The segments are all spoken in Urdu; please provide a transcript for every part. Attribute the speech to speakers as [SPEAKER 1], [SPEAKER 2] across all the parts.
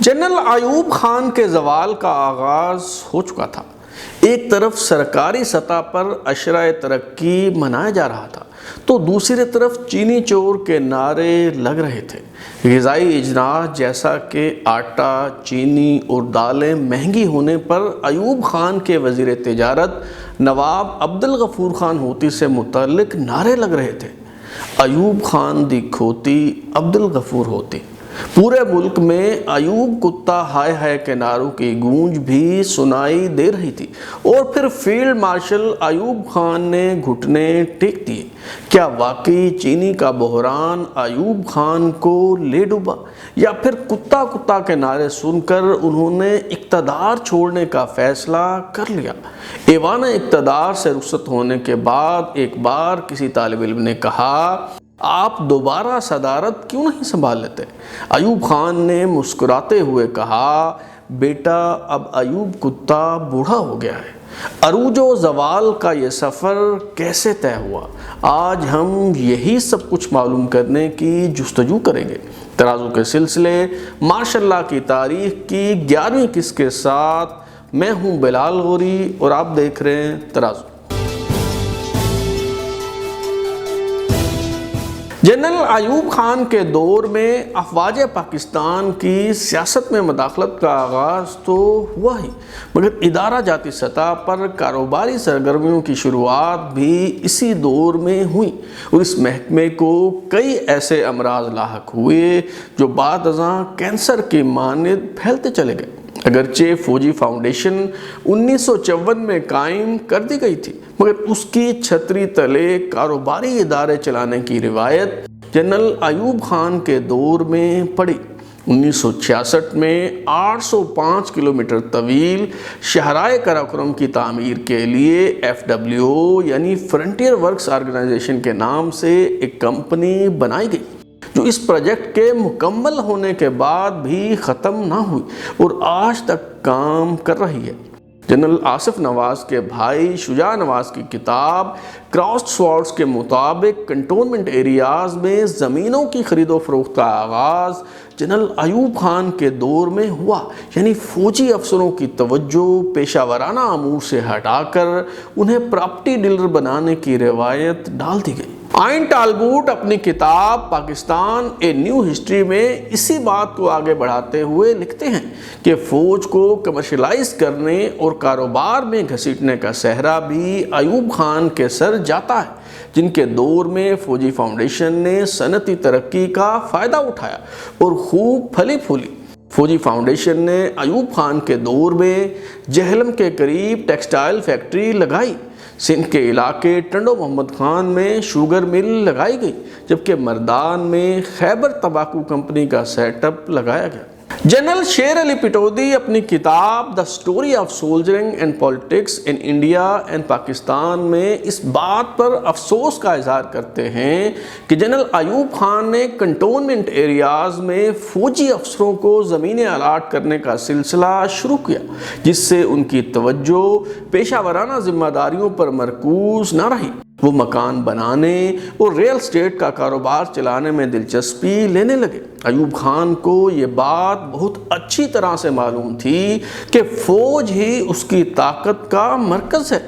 [SPEAKER 1] جنرل ایوب خان کے زوال کا آغاز ہو چکا تھا۔ ایک طرف سرکاری سطح پر عشرۂ ترقی منایا جا رہا تھا تو دوسری طرف چینی چور کے نعرے لگ رہے تھے۔ غذائی اجناس جیسا کہ آٹا، چینی اور دالیں مہنگی ہونے پر ایوب خان کے وزیر تجارت نواب عبدالغفور خان ہوتی سے متعلق نعرے لگ رہے تھے، ایوب خان دی کھوتی عبدالغفور ہوتی۔ پورے ملک میں ایوب کتا ہائے ہائے کے نعروں کی گونج بھی سنائی دے رہی تھی، اور پھر فیلڈ مارشل ایوب خان نے گھٹنے ٹیک دیے۔ کیا واقعی چینی کا بحران ایوب خان کو لے ڈوبا، یا پھر کتا کتا کے نعرے سن کر انہوں نے اقتدار چھوڑنے کا فیصلہ کر لیا؟ ایوان اقتدار سے رخصت ہونے کے بعد ایک بار کسی طالب علم نے کہا، آپ دوبارہ صدارت کیوں نہیں سنبھال لیتے؟ ایوب خان نے مسکراتے ہوئے کہا، بیٹا اب ایوب کتا بوڑھا ہو گیا ہے۔ عروج و زوال کا یہ سفر کیسے طے ہوا؟ آج ہم یہی سب کچھ معلوم کرنے کی جستجو کریں گے۔ ترازو کے سلسلے ماشاء اللہ کی تاریخ کی 11ویں قسط کے ساتھ میں ہوں بلال غوری اور آپ دیکھ رہے ہیں ترازو۔ جنرل ایوب خان کے دور میں افواج پاکستان کی سیاست میں مداخلت کا آغاز تو ہوا ہی، مگر ادارہ جاتی سطح پر کاروباری سرگرمیوں کی شروعات بھی اسی دور میں ہوئی، اور اس محکمے کو کئی ایسے امراض لاحق ہوئے جو بعد ازاں کینسر کی مانند پھیلتے چلے گئے۔ اگرچہ فوجی فاؤنڈیشن 1954 میں قائم کر دی گئی تھی، مگر اس کی چھتری تلے کاروباری ادارے چلانے کی روایت جنرل ایوب خان کے دور میں پڑی۔ 1966 میں 805 کلومیٹر طویل شاہراہ قراقرم کی تعمیر کے لیے FWO یعنی فرنٹیئر ورکس آرگنائزیشن کے نام سے ایک کمپنی بنائی گئی، جو اس پروجیکٹ کے مکمل ہونے کے بعد بھی ختم نہ ہوئی اور آج تک کام کر رہی ہے۔ جنرل آصف نواز کے بھائی شجاع نواز کی کتاب کراسڈ سوارڈز کے مطابق کنٹونمنٹ ایریاز میں زمینوں کی خرید و فروخت کا آغاز جنرل ایوب خان کے دور میں ہوا، یعنی فوجی افسروں کی توجہ پیشہ ورانہ امور سے ہٹا کر انہیں پراپرٹی ڈیلر بنانے کی روایت ڈال دی گئی۔ آئن ٹالبوٹ اپنی کتاب پاکستان اے نیو ہسٹری میں اسی بات کو آگے بڑھاتے ہوئے لکھتے ہیں کہ فوج کو کمرشلائز کرنے اور کاروبار میں گھسیٹنے کا سہرا بھی ایوب خان کے سر جاتا ہے، جن کے دور میں فوجی فاؤنڈیشن نے صنعتی ترقی کا فائدہ اٹھایا اور خوب پھلی پھولی۔ فوجی فاؤنڈیشن نے ایوب خان کے دور میں جہلم کے قریب ٹیکسٹائل فیکٹری لگائی، سندھ کے علاقے ٹنڈو محمد خان میں شوگر مل لگائی گئی، جبکہ مردان میں خیبر تمباکو کمپنی کا سیٹ اپ لگایا گیا۔ جنرل شیر علی پٹودی اپنی کتاب the story of soldiering and politics in India and Pakistan میں اس بات پر افسوس کا اظہار کرتے ہیں کہ جنرل ایوب خان نے کنٹونمنٹ ایریاز میں فوجی افسروں کو زمینیں الاٹ کرنے کا سلسلہ شروع کیا، جس سے ان کی توجہ پیشہ ورانہ ذمہ داریوں پر مرکوز نہ رہی۔ وہ مکان بنانے اور ریل اسٹیٹ کا کاروبار چلانے میں دلچسپی لینے لگے۔ ایوب خان کو یہ بات بہت اچھی طرح سے معلوم تھی کہ فوج ہی اس کی طاقت کا مرکز ہے۔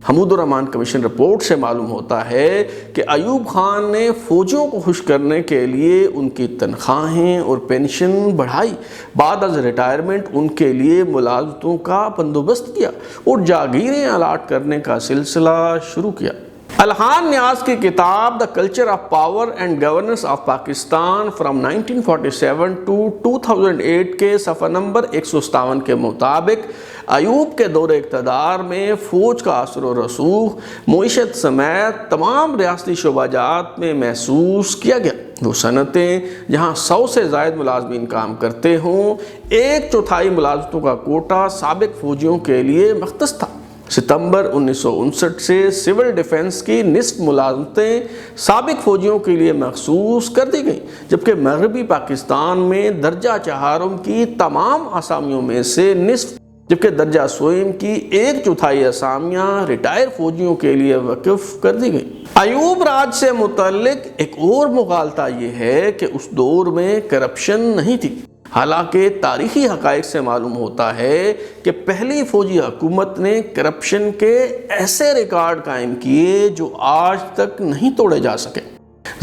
[SPEAKER 1] حمود الرحمن کمیشن رپورٹ سے معلوم ہوتا ہے کہ ایوب خان نے فوجیوں کو خوش کرنے کے لیے ان کی تنخواہیں اور پینشن بڑھائی، بعد از ریٹائرمنٹ ان کے لیے ملازمتوں کا بندوبست کیا اور جاگیریں الاٹ کرنے کا سلسلہ شروع کیا۔ الحان نیاز کی کتاب دا culture of power and governance of Pakistan from 1947 to 2008 کے صفحہ نمبر 157 کے مطابق ایوب کے دور اقتدار میں فوج کا اثر و رسوخ معیشت سمیت تمام ریاستی شعبہ جات میں محسوس کیا گیا۔ وہ صنعتیں جہاں 100 سے زائد ملازمین کام کرتے ہوں، 1/4 ملازمتوں کا کوٹا سابق فوجیوں کے لیے مختص تھا۔ ستمبر 1959 سے سول ڈیفنس کی نصف ملازمتیں سابق فوجیوں کے لیے مخصوص کر دی گئیں، جبکہ مغربی پاکستان میں درجہ چہارم کی تمام اسامیوں میں سے نصف، جبکہ درجہ سوئم کی 1/4 اسامیاں ریٹائر فوجیوں کے لیے وقف کر دی گئیں۔ ایوب راج سے متعلق ایک اور مغالطہ یہ ہے کہ اس دور میں کرپشن نہیں تھی۔ حالانکہ تاریخی حقائق سے معلوم ہوتا ہے کہ پہلی فوجی حکومت نے کرپشن کے ایسے ریکارڈ قائم کیے جو آج تک نہیں توڑے جا سکے۔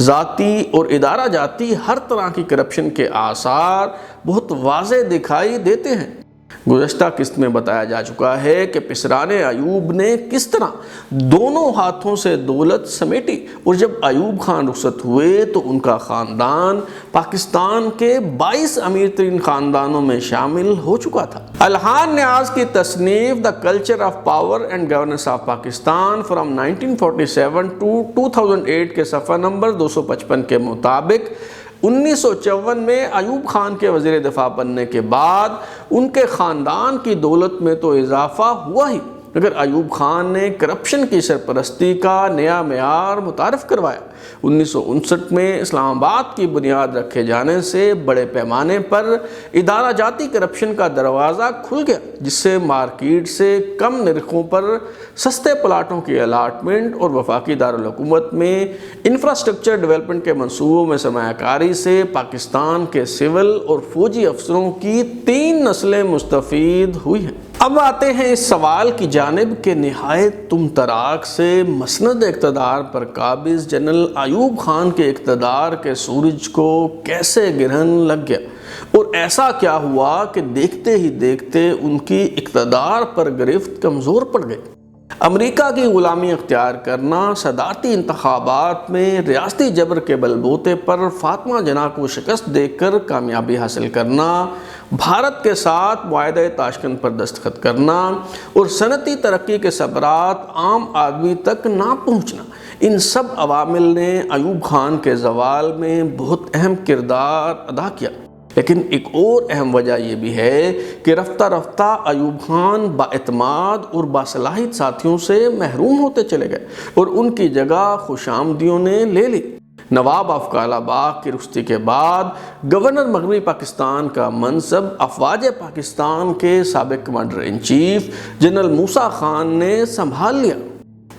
[SPEAKER 1] ذاتی اور ادارہ جاتی ہر طرح کی کرپشن کے آثار بہت واضح دکھائی دیتے ہیں۔ گزشتہ قسط میں بتایا جا چکا ہے کہ پسران ایوب نے کس طرح دونوں ہاتھوں سے دولت سمیٹی، اور جب ایوب خان رخصت ہوئے تو ان کا خاندان پاکستان کے 22 امیر ترین خاندانوں میں شامل ہو چکا تھا۔ الہان نیاز کی تصنیف the culture of power and governance of Pakistan from 1947 to 2008 کے صفحہ نمبر 255 کے مطابق 1954 میں ایوب خان کے وزیر دفاع بننے کے بعد ان کے خاندان کی دولت میں تو اضافہ ہوا ہی، مگر ایوب خان نے کرپشن کی سرپرستی کا نیا معیار متعارف کروایا۔ 1959 میں اسلام آباد کی بنیاد رکھے جانے سے بڑے پیمانے پر ادارہ جاتی کرپشن کا دروازہ کھل گیا، جس سے مارکیٹ سے کم نرخوں پر سستے پلاٹوں کی الاٹمنٹ اور وفاقی دارالحکومت میں انفراسٹرکچر ڈیولپمنٹ کے منصوبوں میں سرمایہ کاری سے پاکستان کے سول اور فوجی افسروں کی 3 نسلیں مستفید ہوئی ہیں۔ اب آتے ہیں اس سوال کی جانب کہ نہایت تم تراک سے مسند اقتدار پر قابض جنرل ایوب خان کے اقتدار کے سورج کو کیسے گرہن لگ گیا، اور ایسا کیا ہوا کہ دیکھتے ہی دیکھتے ان کی اقتدار پر گرفت کمزور پڑ گئی۔ امریکہ کی غلامی اختیار کرنا، صدارتی انتخابات میں ریاستی جبر کے بلبوتے پر فاطمہ جناح کو شکست دے کر کامیابی حاصل کرنا، بھارت کے ساتھ معاہدہ تاشکند پر دستخط کرنا اور صنعتی ترقی کے ثمرات عام آدمی تک نہ پہنچنا، ان سب عوامل نے ایوب خان کے زوال میں بہت اہم کردار ادا کیا۔ لیکن ایک اور اہم وجہ یہ بھی ہے کہ رفتہ رفتہ ایوب خان بااعتماد اور باصلاحیت ساتھیوں سے محروم ہوتے چلے گئے اور ان کی جگہ خوش آمدیوں نے لے لی۔ نواب آف کالا باغ کی رخصتی کے بعد گورنر مغربی پاکستان کا منصب افواج پاکستان کے سابق کمانڈر ان چیف جنرل موسیٰ خان نے سنبھال لیا۔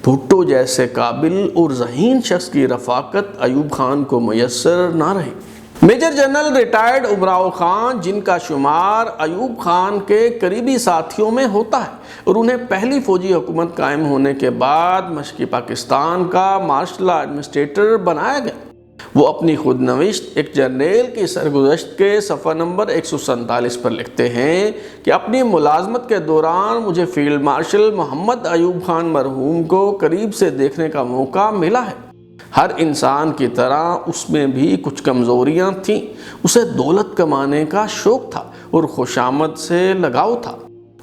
[SPEAKER 1] بھٹو جیسے قابل اور ذہین شخص کی رفاقت ایوب خان کو میسر نہ رہی۔ Major general retired Umrao Khan, جن کا شمار ایوب خان کے قریبی ساتھیوں میں ہوتا ہے اور انہیں پہلی فوجی حکومت قائم ہونے کے بعد مشرقی پاکستان کا مارشل ایڈمنسٹریٹر بنایا گیا، وہ اپنی خود نوشت ایک جرنیل کی سرگزشت کے صفحہ نمبر 147 پر لکھتے ہیں کہ اپنی ملازمت کے دوران مجھے فیلڈ مارشل محمد ایوب خان مرحوم کو قریب سے دیکھنے کا موقع ملا ہے۔ ہر انسان کی طرح اس میں بھی کچھ کمزوریاں تھیں۔ اسے دولت کمانے کا شوق تھا اور خوشامد سے لگاؤ تھا۔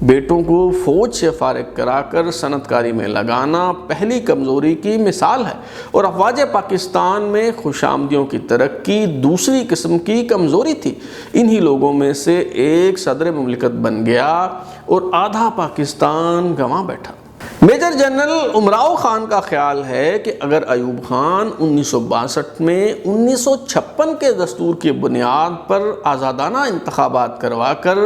[SPEAKER 1] بیٹوں کو فوج سے فارغ کرا کر صنعت کاری میں لگانا پہلی کمزوری کی مثال ہے، اور افواج پاکستان میں خوش آمدیوں کی ترقی دوسری قسم کی کمزوری تھی۔ انہی لوگوں میں سے ایک صدر مملکت بن گیا اور آدھا پاکستان گنوا بیٹھا۔ میجر جنرل امراؤ خان کا خیال ہے کہ اگر ایوب خان 1962 میں 1956 کے دستور کی بنیاد پر آزادانہ انتخابات کروا کر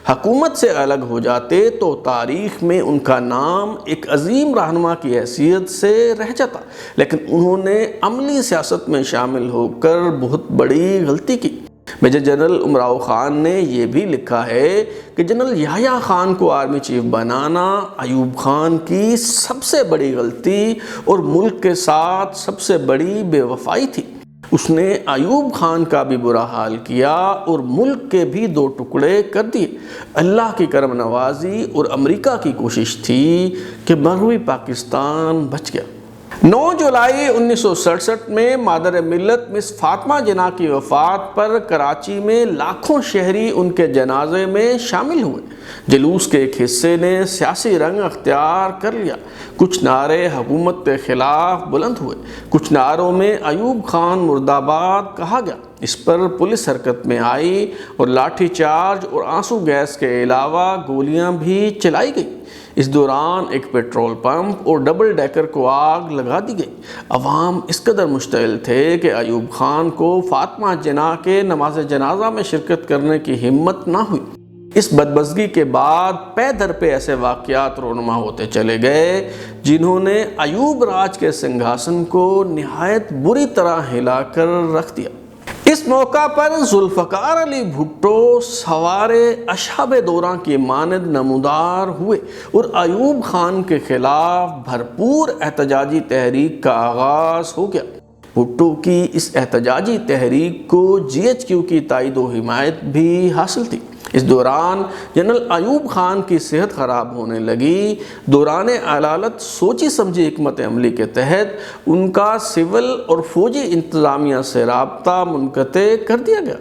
[SPEAKER 1] حکومت سے الگ ہو جاتے تو تاریخ میں ان کا نام ایک عظیم رہنما کی حیثیت سے رہ جاتا، لیکن انہوں نے عملی سیاست میں شامل ہو کر بہت بڑی غلطی کی۔ میجر جنرل امراؤ خان نے یہ بھی لکھا ہے کہ جنرل یحییٰ خان کو آرمی چیف بنانا ایوب خان کی سب سے بڑی غلطی اور ملک کے ساتھ سب سے بڑی بے وفائی تھی۔ اس نے ایوب خان کا بھی برا حال کیا اور ملک کے بھی 2 ٹکڑے کر دیے۔ اللہ کی کرم نوازی اور امریکہ کی کوشش تھی کہ مغربی پاکستان بچ گیا۔ 9 جولائی 1967 میں مادر ملت مس فاطمہ جناح کی وفات پر کراچی میں لاکھوں شہری ان کے جنازے میں شامل ہوئے۔ جلوس کے ایک حصے نے سیاسی رنگ اختیار کر لیا۔ کچھ نعرے حکومت کے خلاف بلند ہوئے، کچھ نعروں میں ایوب خان مرد آباد کہا گیا۔ اس پر پولیس حرکت میں آئی اور لاٹھی چارج اور آنسو گیس کے علاوہ گولیاں بھی چلائی گئی۔ اس دوران ایک پیٹرول پمپ اور ڈبل ڈیکر کو آگ لگا دی گئی۔ عوام اس قدر مشتعل تھے کہ ایوب خان کو فاطمہ جناح کے نماز جنازہ میں شرکت کرنے کی ہمت نہ ہوئی۔ اس بدمزگی کے بعد پے در پہ ایسے واقعات رونما ہوتے چلے گئے جنہوں نے ایوب راج کے سنگھاسن کو نہایت بری طرح ہلا کر رکھ دیا۔ اس موقع پر ذوالفقار علی بھٹو سوار اصحاب دوراں کی مانند نمودار ہوئے اور ایوب خان کے خلاف بھرپور احتجاجی تحریک کا آغاز ہو گیا۔ بھٹو کی اس احتجاجی تحریک کو جی ایچ کیو کی تائید و حمایت بھی حاصل تھی۔ اس دوران جنرل ایوب خان کی صحت خراب ہونے لگی۔ دوران علالت سوچی سمجھی حکمت عملی کے تحت ان کا سول اور فوجی انتظامیہ سے رابطہ منقطع کر دیا گیا۔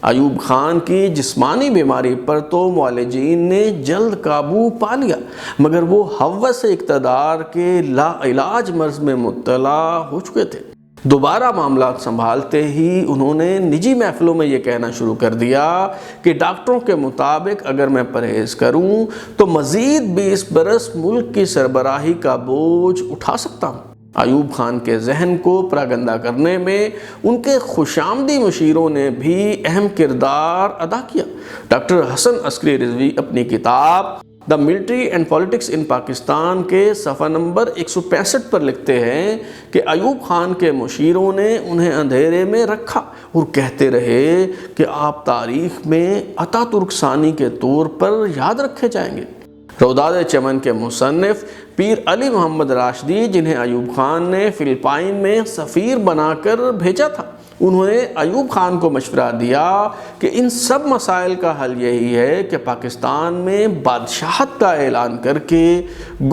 [SPEAKER 1] ایوب خان کی جسمانی بیماری پر تو معالجین نے جلد قابو پا لیا، مگر وہ ہوس اقتدار کے لا علاج مرض میں مبتلا ہو چکے تھے۔ دوبارہ معاملات سنبھالتے ہی انہوں نے نجی محفلوں میں یہ کہنا شروع کر دیا کہ ڈاکٹروں کے مطابق اگر میں پرہیز کروں تو مزید 20 برس ملک کی سربراہی کا بوجھ اٹھا سکتا ہوں۔ ایوب خان کے ذہن کو پراگندہ کرنے میں ان کے خوشامدی مشیروں نے بھی اہم کردار ادا کیا۔ ڈاکٹر حسن عسکری رضوی اپنی کتاب دا ملٹری اینڈ پالیٹکس ان پاکستان کے صفحہ نمبر 165 پر لکھتے ہیں کہ ایوب خان کے مشیروں نے انہیں اندھیرے میں رکھا اور کہتے رہے کہ آپ تاریخ میں اتا ترک ثانی کے طور پر یاد رکھے جائیں گے۔ روداد چمن کے مصنف پیر علی محمد راشدی، جنہیں ایوب خان نے فلپائن میں سفیر بنا کر بھیجا تھا، انہوں نے ایوب خان کو مشورہ دیا کہ ان سب مسائل کا حل یہی ہے کہ پاکستان میں بادشاہت کا اعلان کر کے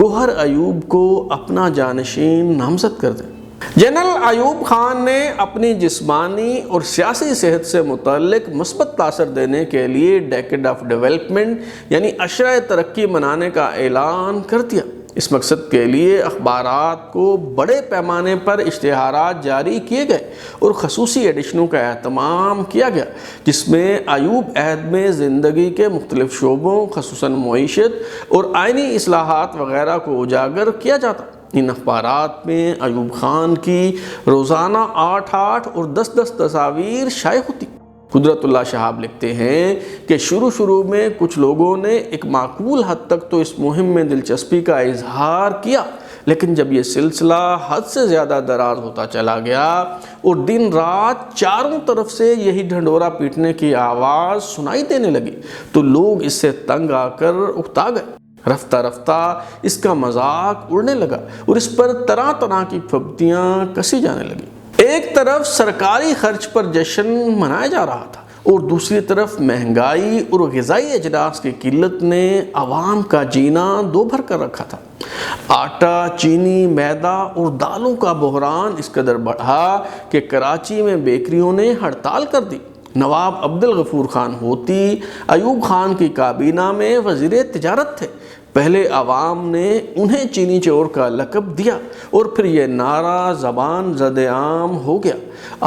[SPEAKER 1] گوہر ایوب کو اپنا جانشین نامزد کر دیں۔ جنرل ایوب خان نے اپنی جسمانی اور سیاسی صحت سے متعلق مثبت تاثر دینے کے لیے ڈیکیڈ آف ڈیولپمنٹ یعنی عشرۂ ترقی منانے کا اعلان کر دیا۔ اس مقصد کے لیے اخبارات کو بڑے پیمانے پر اشتہارات جاری کیے گئے اور خصوصی ایڈیشنوں کا اہتمام کیا گیا، جس میں ایوب عہد میں زندگی کے مختلف شعبوں خصوصاً معیشت اور آئینی اصلاحات وغیرہ کو اجاگر کیا جاتا۔ ان اخبارات میں ایوب خان کی روزانہ 8 اور 10 تصاویر شائع ہوتی۔ قدرت اللہ شہاب لکھتے ہیں کہ شروع میں کچھ لوگوں نے ایک معقول حد تک تو اس مہم میں دلچسپی کا اظہار کیا، لیکن جب یہ سلسلہ حد سے زیادہ دراز ہوتا چلا گیا اور دن رات چاروں طرف سے یہی ڈھنڈورا پیٹنے کی آواز سنائی دینے لگی تو لوگ اس سے تنگ آ کر اکتا گئے۔ رفتہ رفتہ اس کا مذاق اڑنے لگا اور اس پر طرح طرح کی پھبتیاں کسی جانے لگی۔ ایک طرف سرکاری خرچ پر جشن منایا جا رہا تھا اور دوسری طرف مہنگائی اور غذائی اجناس کی قلت نے عوام کا جینا دو بھر کر رکھا تھا۔ آٹا، چینی، میدا اور دالوں کا بحران اس قدر بڑھا کہ کراچی میں بیکریوں نے ہڑتال کر دی۔ نواب عبدالغفور خان ہوتی ایوب خان کی کابینہ میں وزیر تجارت تھے۔ پہلے عوام نے انہیں چینی چور کا لقب دیا اور پھر یہ نعرہ زبان زد عام ہو گیا،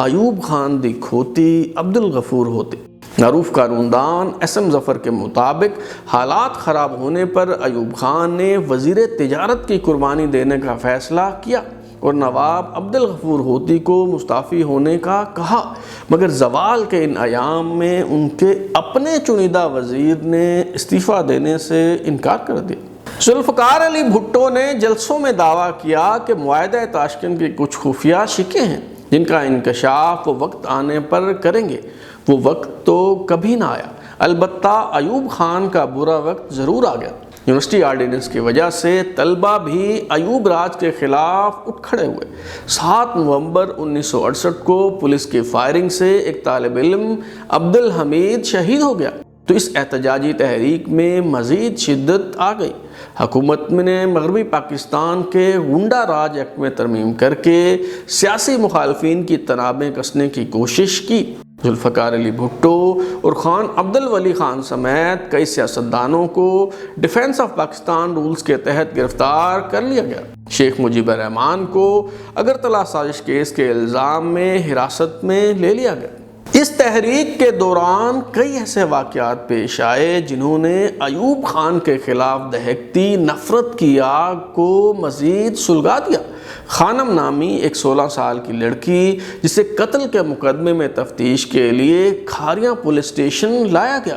[SPEAKER 1] ایوب خان دی کھوتی عبدالغفور ہوتے۔ معروف قانون دان ایس ایم ظفر کے مطابق حالات خراب ہونے پر ایوب خان نے وزیر تجارت کی قربانی دینے کا فیصلہ کیا اور نواب عبدالغفور ہوتی کو مستعفی ہونے کا کہا، مگر زوال کے ان ایام میں ان کے اپنے چنیدہ وزیر نے استعفیٰ دینے سے انکار کر دیا۔ ذوالفقار علی بھٹو نے جلسوں میں دعویٰ کیا کہ معاہدہ تاشکند کی کچھ خفیہ شکیں ہیں جن کا انکشاف وہ وقت آنے پر کریں گے۔ وہ وقت تو کبھی نہ آیا، البتہ ایوب خان کا برا وقت ضرور آ گیا۔ یونیورسٹی آرڈیننس کی وجہ سے طلبہ بھی ایوب راج کے خلاف اٹھ کھڑے ہوئے۔ 7 نومبر 1968 کو پولیس کی فائرنگ سے ایک طالب علم عبدالحمید شہید ہو گیا تو اس احتجاجی تحریک میں مزید شدت آ گئی۔ حکومت نے مغربی پاکستان کے غنڈہ راج ایکٹ میں ترمیم کر کے سیاسی مخالفین کی تنابیں کسنے کی کوشش کی۔ ذوالفقار علی بھٹو اور خان عبدالولی خان سمیت کئی سیاستدانوں کو ڈیفنس آف پاکستان رولز کے تحت گرفتار کر لیا گیا۔ شیخ مجیب الرحمان کو اگرتلہ سازش کیس کے الزام میں حراست میں لے لیا گیا۔ اس تحریک کے دوران کئی ایسے واقعات پیش آئے جنہوں نے ایوب خان کے خلاف دہکتی نفرت کی آگ کو مزید سلگا دیا۔ خانم نامی ایک 16 سال کی لڑکی جسے قتل کے مقدمے میں تفتیش کے لیے کھاریاں پولیس اسٹیشن لایا گیا،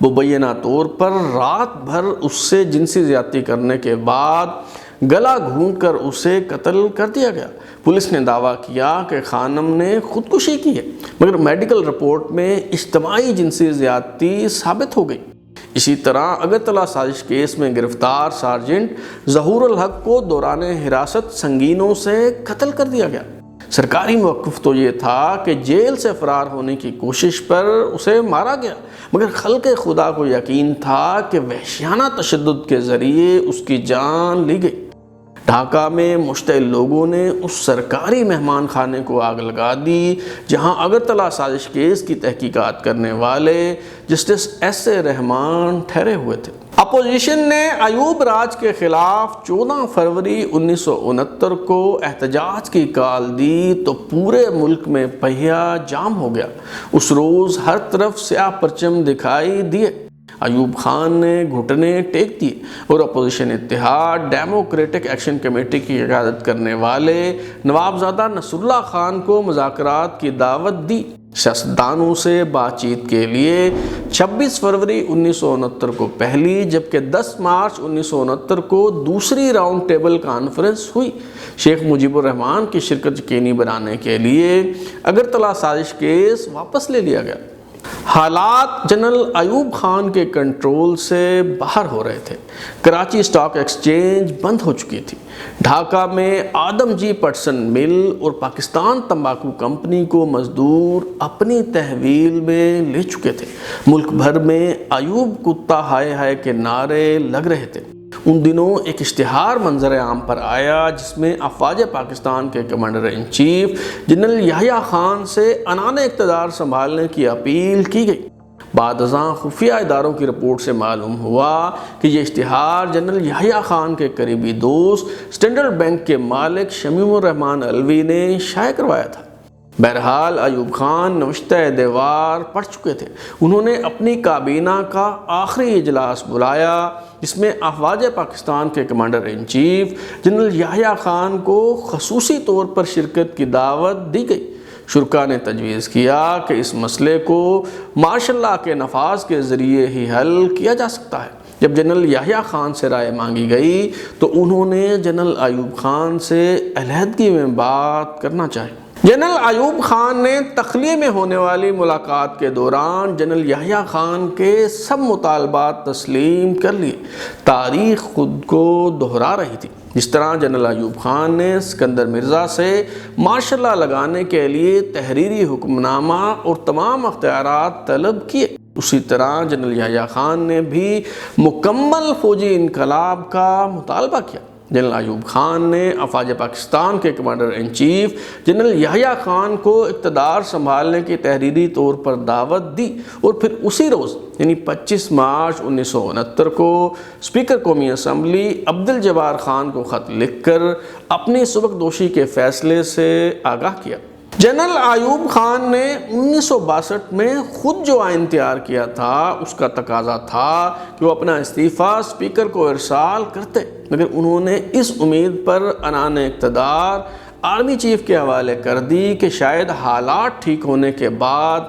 [SPEAKER 1] مبینہ طور پر رات بھر اس سے جنسی زیادتی کرنے کے بعد گلا گھونٹ کر اسے قتل کر دیا گیا۔ پولیس نے دعویٰ کیا کہ خانم نے خودکشی کی ہے، مگر میڈیکل رپورٹ میں اجتماعی جنسی زیادتی ثابت ہو گئی۔ اسی طرح اگرتلہ سازش کیس میں گرفتار سارجنٹ ظہور الحق کو دوران حراست سنگینوں سے قتل کر دیا گیا۔ سرکاری موقف تو یہ تھا کہ جیل سے فرار ہونے کی کوشش پر اسے مارا گیا، مگر خلق خدا کو یقین تھا کہ وحشیانہ تشدد کے ذریعے اس کی جان لی گئی۔ ڈھاکہ میں مشتعل لوگوں نے اس سرکاری مہمان خانے کو آگ لگا دی جہاں اگرتلہ سازش کیس کی تحقیقات کرنے والے جسٹس ایس اے رحمان ٹھہرے ہوئے تھے۔ اپوزیشن نے ایوب راج کے خلاف 14 فروری 1969 کو احتجاج کی کال دی تو پورے ملک میں پہیا جام ہو گیا۔ اس روز ہر طرف سیاہ پرچم دکھائی دیے۔ ایوب خان نے گھٹنے ٹیک دیے اور اپوزیشن اتحاد ڈیموکریٹک ایکشن کمیٹی کی قیادت کرنے والے نوابزادہ نصر اللہ خان کو مذاکرات کی دعوت دی۔ سیاستدانوں سے بات چیت کے لیے 26 فروری 1969 کو پہلی جبکہ 10 مارچ 1969 کو دوسری راؤنڈ ٹیبل کانفرنس ہوئی۔ شیخ مجیب الرحمان کی شرکت یقینی بنانے کے لیے اگرتلہ سازش کیس واپس لے لیا گیا۔ حالات جنرل ایوب خان کے کنٹرول سے باہر ہو رہے تھے۔ کراچی اسٹاک ایکسچینج بند ہو چکی تھی۔ ڈھاکہ میں آدم جی پٹسن مل اور پاکستان تمباکو کمپنی کو مزدور اپنی تحویل میں لے چکے تھے۔ ملک بھر میں ایوب کتا ہائے ہائے کے نعرے لگ رہے تھے۔ ان دنوں ایک اشتہار منظر عام پر آیا جس میں افواج پاکستان کے commander in chief general Yahya Khan سے عنان اقتدار سنبھالنے کی اپیل کی گئی۔ بعد ازاں خفیہ اداروں کی رپورٹ سے معلوم ہوا کہ یہ اشتہار جنرل یحییٰ خان کے قریبی دوست اسٹینڈرڈ بینک کے مالک شمیم الرحمان علوی نے شائع کروایا تھا۔ بہرحال ایوب خان نوشتہ دیوار پڑھ چکے تھے۔ انہوں نے اپنی کابینہ کا آخری اجلاس بلایا جس میں افواج پاکستان کے commander in chief general Yahya Khan کو خصوصی طور پر شرکت کی دعوت دی گئی۔ شرکاء نے تجویز کیا کہ اس مسئلے کو مارشل لاء کے نفاذ کے ذریعے ہی حل کیا جا سکتا ہے۔ جب جنرل یحییٰ خان سے رائے مانگی گئی تو انہوں نے جنرل ایوب خان سے علیحدگی میں بات کرنا چاہی۔ جنرل ایوب خان نے تخلیے میں ہونے والی ملاقات کے دوران جنرل یحییٰ خان کے سب مطالبات تسلیم کر لیے۔ تاریخ خود کو دہرا رہی تھی۔ جس طرح جنرل ایوب خان نے سکندر مرزا سے مارشل لاء لگانے کے لیے تحریری حکم نامہ اور تمام اختیارات طلب کیے، اسی طرح جنرل یحییٰ خان نے بھی مکمل فوجی انقلاب کا مطالبہ کیا۔ جنرل ایوب خان نے افواج پاکستان کے commander in chief general Yahya Khan کو اقتدار سنبھالنے کی تحریری طور پر دعوت دی اور پھر اسی روز یعنی 25 مارچ 1969 کو اسپیکر قومی اسمبلی عبدالجبار خان کو خط لکھ کر اپنی سبکدوشی کے فیصلے سے آگاہ کیا۔ جنرل ایوب خان نے 1962 میں خود جو آئین تیار کیا تھا اس کا تقاضا تھا کہ وہ اپنا استعفیٰ اسپیکر کو ارسال کرتے، مگر انہوں نے اس امید پر عنان اقتدار آرمی چیف کے حوالے کر دی کہ شاید حالات ٹھیک ہونے کے بعد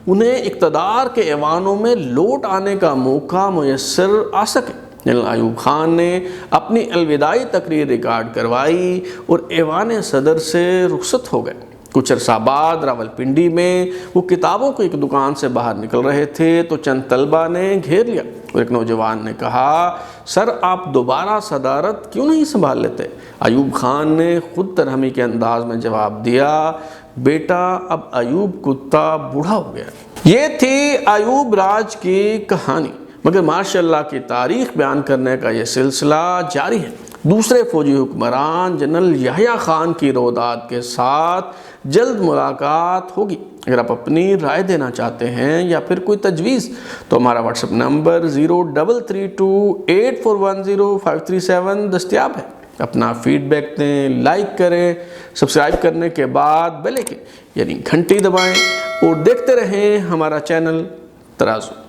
[SPEAKER 1] انہیں اقتدار کے ایوانوں میں لوٹ آنے کا موقع میسر آ سکے۔ جنرل ایوب خان نے اپنی الوداعی تقریر ریکارڈ کروائی اور ایوان صدر سے رخصت ہو گئے۔ کچھ عرصہ بعد راولپنڈی میں وہ کتابوں کی ایک دکان سے باہر نکل رہے تھے تو چند طلبہ نے گھیر لیا اور ایک نوجوان نے کہا، سر آپ دوبارہ صدارت کیوں نہیں سنبھال لیتے؟ ایوب خان نے خود ترہمی کے انداز میں جواب دیا، بیٹا اب ایوب کتا بوڑھا ہو گیا۔ یہ تھی ایوب راج کی کہانی، مگر ماشاء اللہ کی تاریخ بیان کرنے کا یہ سلسلہ جاری ہے۔ دوسرے فوجی حکمران جنرل یحییٰ خان کی روداد کے ساتھ جلد ملاقات ہوگی۔ اگر آپ اپنی رائے دینا چاہتے ہیں یا پھر کوئی تجویز تو ہمارا واٹس ایپ نمبر 033284105337 دستیاب ہے۔ اپنا فیڈ بیک دیں، لائک کریں، سبسکرائب کرنے کے بعد بیل آئکن یعنی گھنٹی دبائیں اور دیکھتے رہیں ہمارا چینل ترازو۔